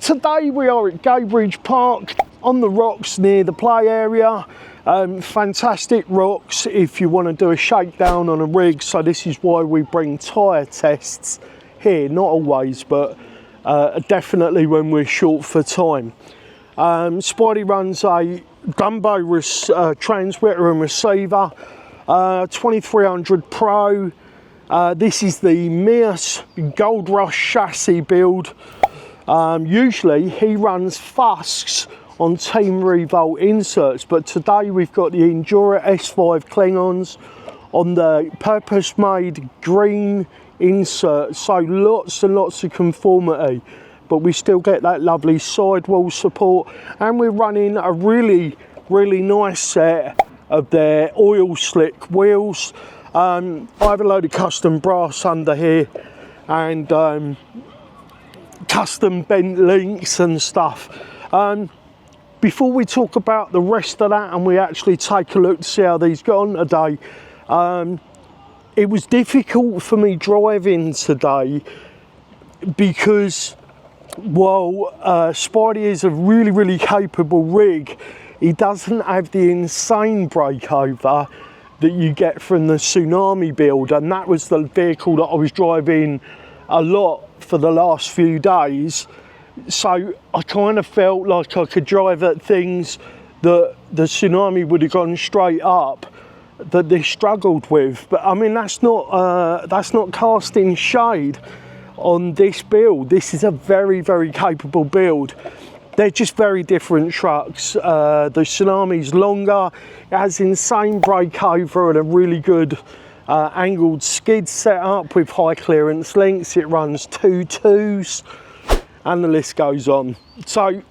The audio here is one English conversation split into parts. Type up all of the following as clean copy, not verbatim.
today we are at Gaybridge Park on the rocks near the play area. Fantastic rocks if you want to do a shakedown on a rig, so this is why we bring tyre tests here, not always, but definitely when we're short for time. Spidey runs a Dumbo transmitter and receiver, 2300 Pro. This is the MEUS Gold Rush chassis build. Usually he runs Fusks on Team Revolt inserts, but today we've got the Injora S5 Klingons on the purpose-made green insert, so lots and lots of conformity, but we still get that lovely sidewall support, and we're running a really nice set of their oil slick wheels. I have a load of custom brass under here and custom bent links and stuff. Before we talk about the rest of that and we actually take a look to see how these got on today, it was difficult for me driving today because while Spidey is a really capable rig, he doesn't have the insane breakover that you get from the Tsunami build, and that was the vehicle that I was driving a lot for the last few days. So I kind of felt like I could drive at things that the Tsunami would have gone straight up that they struggled with. But I mean, that's not casting shade on this build. This is a very capable build. They're just very different trucks. The Tsunami's longer, it has insane breakover and a really good angled skid setup with high clearance links. It runs 2.2s. And the list goes on. So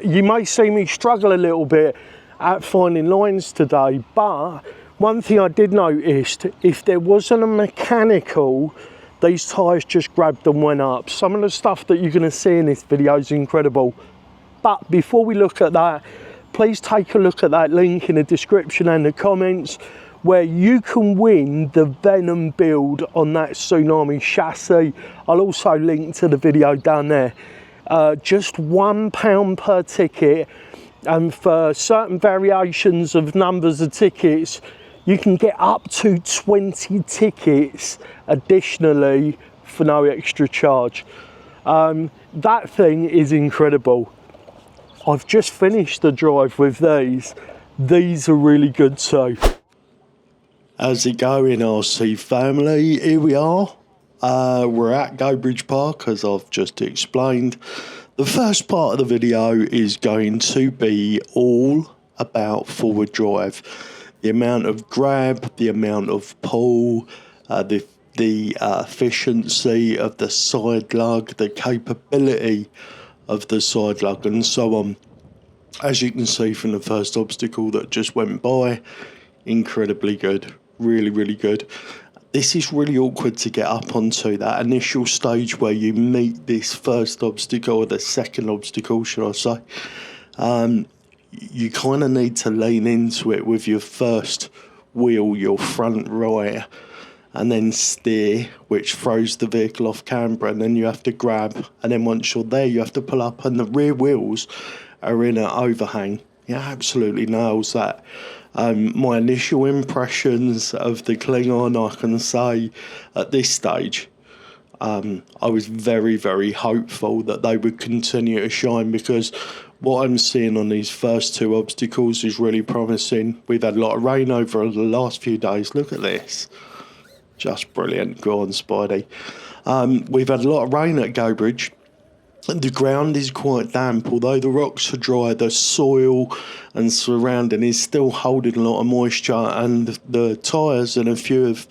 you may see me struggle a little bit at finding lines today, but one thing I did notice, if there wasn't a mechanical, these tyres just grabbed and went up. Some of the stuff that you're going to see in this video is incredible. But before we look at that, please take a look at that link in the description and the comments where you can win the Venom build on that Tsunami chassis. I'll also link to the video down there. Just £1 per ticket, and for certain variations of numbers of tickets, you can get up to 20 tickets additionally for no extra charge. That thing is incredible. I've just finished the drive with these. These are really good too. How's it going, RC family? Here we are. We're at Gaybridge Park, as I've just explained. The first part of the video is going to be all about forward drive. The amount of grab, the amount of pull, the efficiency of the side lug, the capability of the side lug, and so on. As you can see from the first obstacle that just went by, incredibly good. Really good. This is really awkward to get up onto, that initial stage where you meet this first obstacle, or the second obstacle should I say. You kind of need to lean into it with your first wheel, your front right, and then steer, which throws the vehicle off camber, and then you have to grab, and then once you're there you have to pull up, and the rear wheels are in an overhang. Yeah, absolutely nails that. My initial impressions of the Klingon, I can say at this stage, I was very hopeful that they would continue to shine, because what I'm seeing on these first two obstacles is really promising. We've had a lot of rain over the last few days. Look at this. Just brilliant. Go on, Spidey. We've had a lot of rain at Gaybridge. The ground is quite damp, although the rocks are dry, the soil and surrounding is still holding a lot of moisture, and the tyres and a few of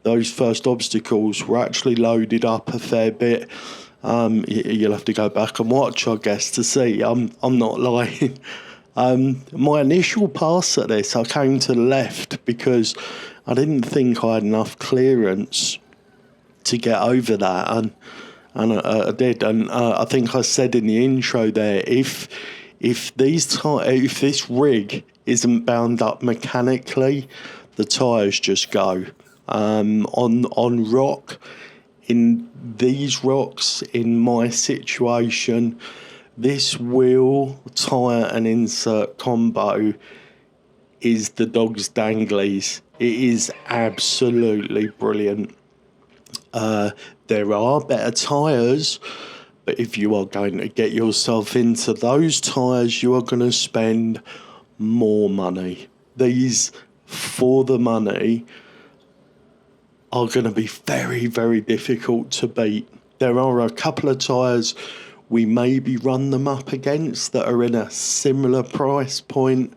those first obstacles were actually loaded up a fair bit. You'll have to go back and watch, I guess, to see. I'm not lying. My initial pass at this, I came to the left because I didn't think I had enough clearance to get over that, and I did, and I think I said in the intro there, if this rig isn't bound up mechanically, the tyres just go. On rock, in these rocks, in my situation, This wheel, tyre and insert combo is the dog's danglies. It is absolutely brilliant. There are better tyres, but if you are going to get yourself into those tyres, you are going to spend more money. These, for the money, are going to be very, very difficult to beat. There are a couple of tyres we maybe run them up against that are in a similar price point,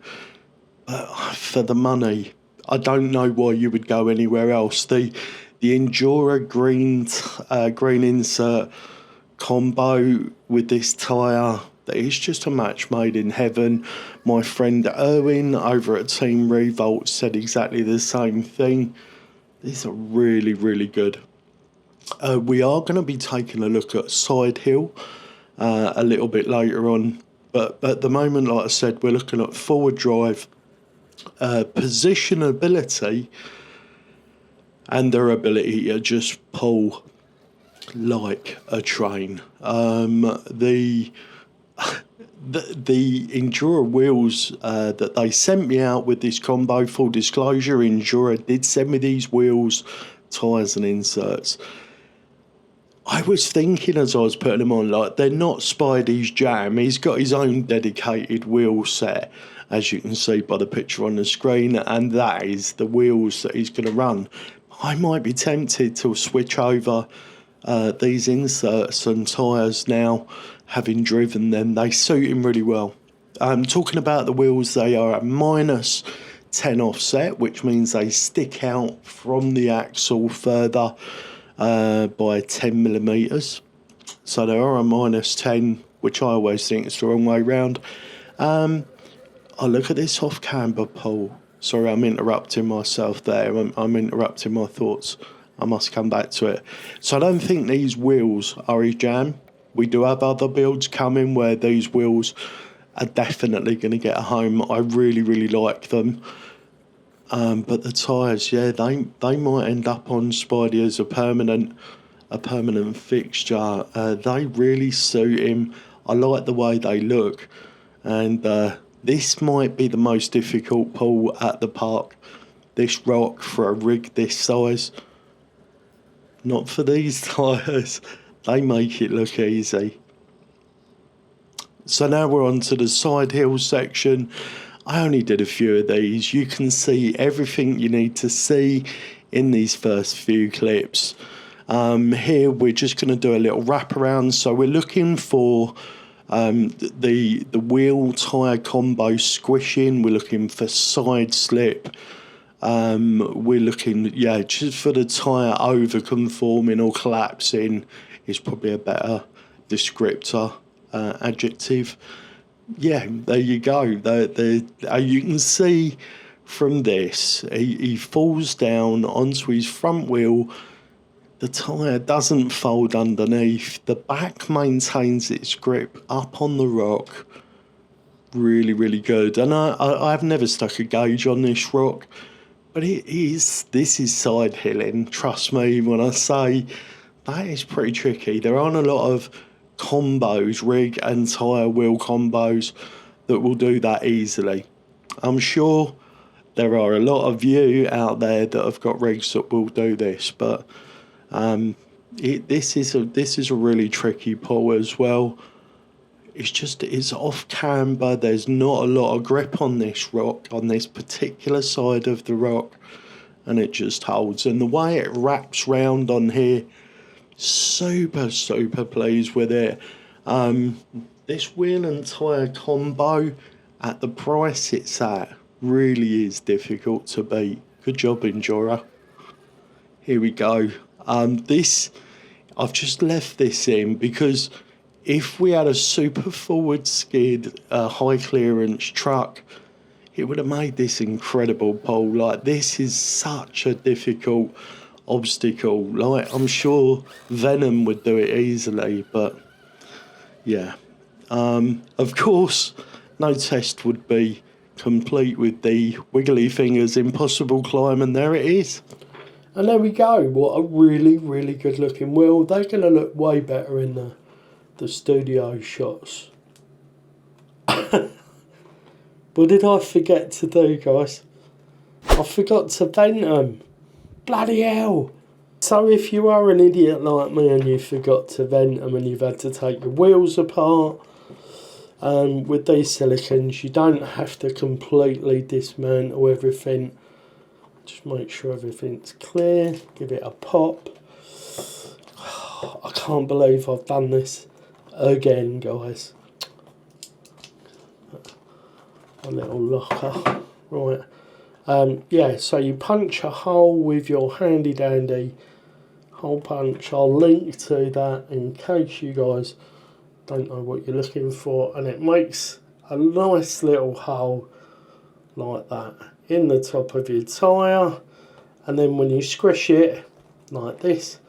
but for the money, I don't know why you would go anywhere else. The Injora green insert combo with this tyre, it's just a match made in heaven. My friend Erwin over at Team Revolt said exactly the same thing. These are really, really good. We are going to be taking a look at Side Hill a little bit later on, but at the moment, like I said, we're looking at forward drive, positionability, and their ability to just pull like a train. The Injora wheels that they sent me out with this combo, full disclosure, Injora did send me these wheels, tyres and inserts. I was thinking as I was putting them on, like, they're not Spidey's jam. He's got his own dedicated wheel set, as you can see by the picture on the screen, and that is the wheels that he's going to run. I might be tempted to switch over these inserts and tyres now, having driven them. They suit him really well. Talking about the wheels, they are a -10 offset, which means they stick out from the axle further by 10 millimeters. So they are a -10, which I always think is the wrong way round. Oh, look at this off camber pull. Sorry, I'm interrupting myself there. I'm interrupting my thoughts. I must come back to it. So I don't think these wheels are his jam. We do have other builds coming where these wheels are definitely going to get a home. I really, really like them. But the tyres, yeah, they might end up on Spidey as a permanent fixture. They really suit him. I like the way they look, and this might be the most difficult pull at the park. This rock for a rig this size. Not for these tyres. They make it look easy. So now we're on to the side hill section. I only did a few of these. You can see everything you need to see in these first few clips. Here we're just going to do a little wraparound. So we're looking for the wheel tyre combo squishing. We're looking for side slip. We're looking, yeah, just for the tyre over conforming or collapsing is probably a better descriptor, adjective. Yeah, there you go. You can see from this, he falls down onto his front wheel. The tyre doesn't fold underneath. The back maintains its grip up on the rock. Really, really good. And I've never stuck a gauge on this rock, but this is side hilling. Trust me when I say that is pretty tricky. There aren't a lot of combos, rig and tyre wheel combos, that will do that easily. I'm sure there are a lot of you out there that have got rigs that will do this, but this is a really tricky pull as well. It's off camber. There's not a lot of grip on this rock, on this particular side of the rock, and it just holds. And the way it wraps round on here, super pleased with it. This wheel and tyre combo at the price it's at really is difficult to beat. Good job, Injora. Here we go. I've just left this in because if we had a super forward skid, high clearance truck, it would have made this incredible pull. Like, this is such a difficult obstacle. Like, I'm sure Venom would do it easily, but yeah. Of course, no test would be complete with the wiggly fingers impossible climb, and there it is. And there we go. What a really, really good looking wheel. They're going to look way better in the studio shots. What did I forget to do, guys? I forgot to vent them. Bloody hell. So if you are an idiot like me and you forgot to vent them and you've had to take your wheels apart, with these silicons you don't have to completely dismantle everything. Just make sure everything's clear, give it a pop. I can't believe I've done this again, guys. A little locker, right. Yeah, so you punch a hole with your handy dandy hole punch. I'll link to that in case you guys don't know what you're looking for, and it makes a nice little hole like that in the top of your tyre, and then when you squish it like this,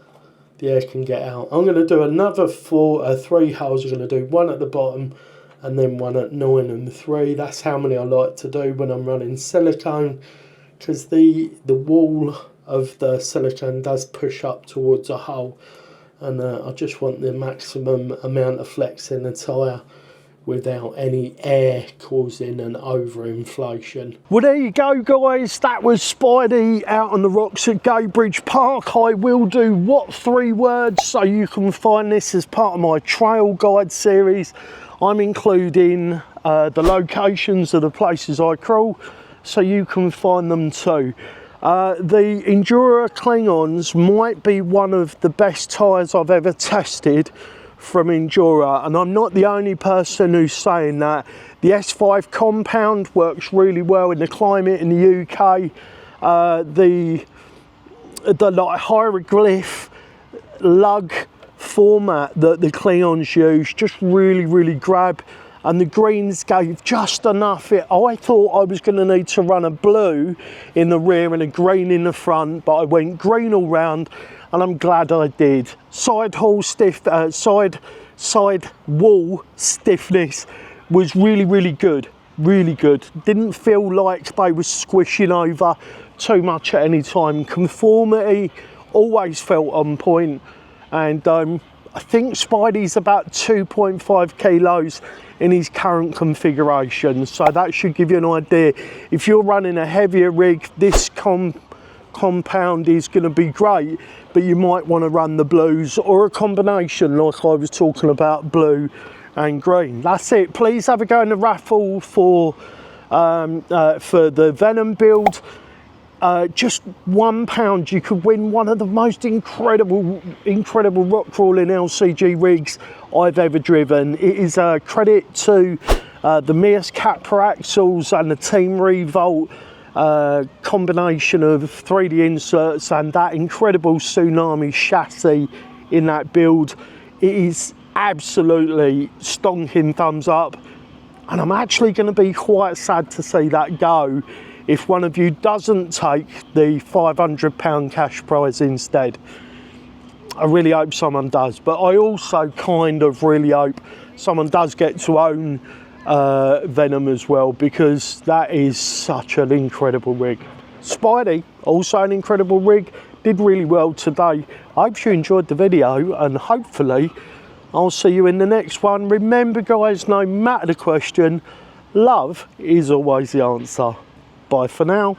the air can get out. I'm going to do another 3 holes. I'm going to do one at the bottom and then one at 9 and 3. That's how many I like to do when I'm running silicone, because the wall of the silicone does push up towards a hole, and I just want the maximum amount of flex in the tyre without any air causing an overinflation. Well, there you go, guys. That was Spidey out on the rocks at Gadebridge Park. I will do what 3 words, so you can find this as part of my trail guide series. I'm including the locations of the places I crawl, so you can find them too. The Injora Klingons might be one of the best tyres I've ever tested from Injora, and I'm not the only person who's saying that. The S5 compound works really well in the climate in the UK. The like hieroglyph lug format that the Klingons use just really grab, and the greens gave just enough. I thought I was going to need to run a blue in the rear and a green in the front, but I went green all round, and I'm glad I did. Side wall stiffness was really good, really good. Didn't feel like they were squishing over too much at any time. Conformity always felt on point, and I think Spidey's about 2.5 kilos in his current configuration, so that should give you an idea. If you're running a heavier rig, this compound is going to be great, but you might want to run the blues or a combination like I was talking about, blue and green. That's it. Please have a go in the raffle for the Venom build. Just £1, you could win one of the most incredible rock crawling LCG rigs I've ever driven. It is a credit to the MEUS Capra axles and the Team Revolt combination of 3D inserts and that incredible Tsunami chassis in that build. It is absolutely stonking thumbs up, and I'm actually going to be quite sad to see that go if one of you doesn't take the £500 cash prize instead. I really hope someone does, but I also kind of really hope someone does get to own Venom as well, because that is such an incredible rig. Spidey, also an incredible rig, did really well today. I hope you enjoyed the video, and hopefully I'll see you in the next one. Remember, guys, no matter the question, love is always the answer. Bye for now.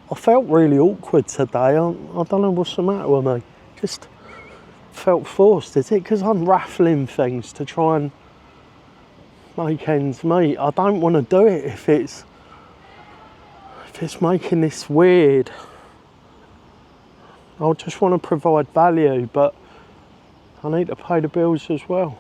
I felt really awkward today. I don't know what's the matter with me. Just felt forced. Is it because I'm raffling things to try and make ends meet? I don't want to do it if it's making this weird. I just want to provide value, but I need to pay the bills as well.